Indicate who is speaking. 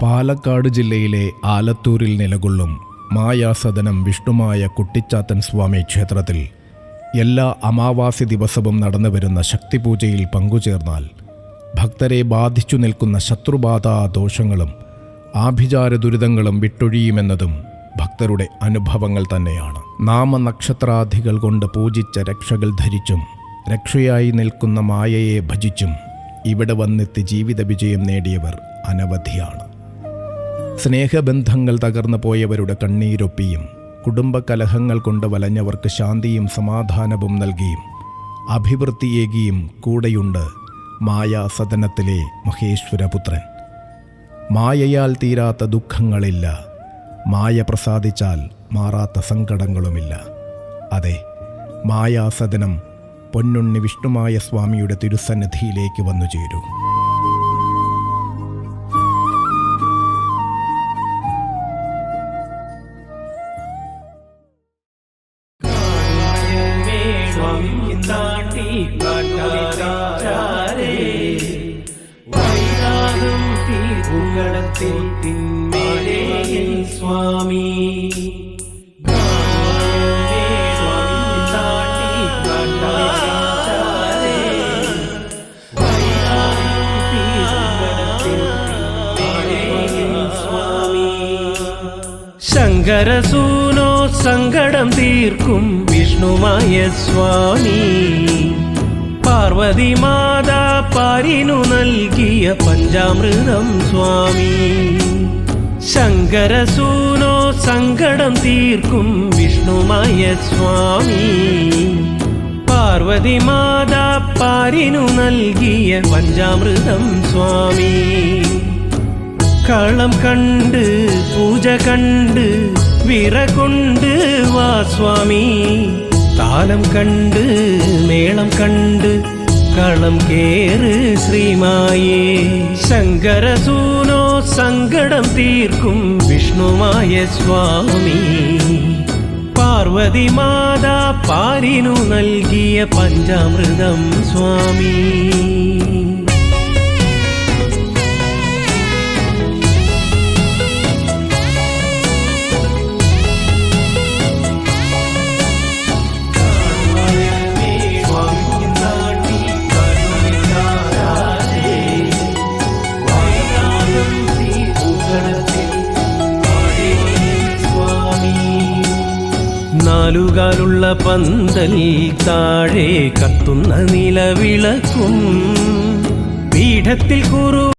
Speaker 1: പാലക്കാട് ജില്ലയിലെ ആലത്തൂരിൽ നിലകൊള്ളും മായാസദനം വിഷ്ണുമായ കുട്ടിച്ചാത്തൻ സ്വാമി ക്ഷേത്രത്തിൽ എല്ലാ അമാവാസി ദിവസവും നടന്നുവരുന്ന ശക്തിപൂജയിൽ പങ്കുചേർന്നാൽ ഭക്തരെ ബാധിച്ചു നിൽക്കുന്ന ശത്രുബാധാ ദോഷങ്ങളും ആഭിചാര ദുരിതങ്ങളും വിട്ടൊഴിയുമെന്നതും ഭക്തരുടെ അനുഭവങ്ങൾ തന്നെയാണ്. നാമനക്ഷത്രാദികൾ കൊണ്ട് പൂജിച്ച രക്ഷകൾ ധരിച്ചും രക്ഷയായി നിൽക്കുന്ന മായയെ ഭജിച്ചും ഇവിടെ വന്നെത്തി ജീവിത വിജയം നേടിയവർ അനവധിയാണ്. സ്നേഹബന്ധങ്ങൾ തകർന്നു പോയവരുടെ കണ്ണീരൊപ്പിയും കുടുംബകലഹങ്ങൾ കൊണ്ട് വലഞ്ഞവർക്ക് ശാന്തിയും സമാധാനവും നൽകിയും അഭിവൃദ്ധിയേകിയും കൂടെയുണ്ട് മായാസദനത്തിലെ മഹേശ്വരപുത്രൻ. മായയാൽ തീരാത്ത ദുഃഖങ്ങളില്ല, മായ പ്രസാദിച്ചാൽ മാറാത്ത സങ്കടങ്ങളുമില്ല. അതെ, മായാസദനം പൊന്നുണ്ണി വിഷ്ണുമായ സ്വാമിയുടെ തിരുസന്നിധിയിലേക്ക് വന്നു ചേരൂ.
Speaker 2: സ്വാമി ശങ്കരസൂനോ സങ്കടം തീർക്കും വിഷ്ണുമായ സ്വാമി, പാർവതി മാതാ പാരിനു നൽകിയ പഞ്ചാമൃതം സ്വാമി. ശങ്കരസൂനോ സങ്കടം തീർക്കും വിഷ്ണുമായ സ്വാമി, പാർവതി മാതാ പാരിനു നൽകിയ പഞ്ചാമൃതം സ്വാമി. കളം കണ്ട് പൂജ കണ്ട് വിറകൊണ്ട് വാ സ്വാമി, താലം കണ്ട് മേളം കണ്ട് കളം കേറ് ശ്രീമായേ. ശങ്കരസൂനോ സങ്കടം തീർക്കും വിഷ്ണുമായ സ്വാമി, പാർവതി മാതാ പാരിനു നൽകിയ പഞ്ചാമൃതം സ്വാമി. നാലുകാലുള്ള പന്തൽ താഴെ കത്തുന്ന നിലവിളക്കും പീഠത്തിൽ കുറു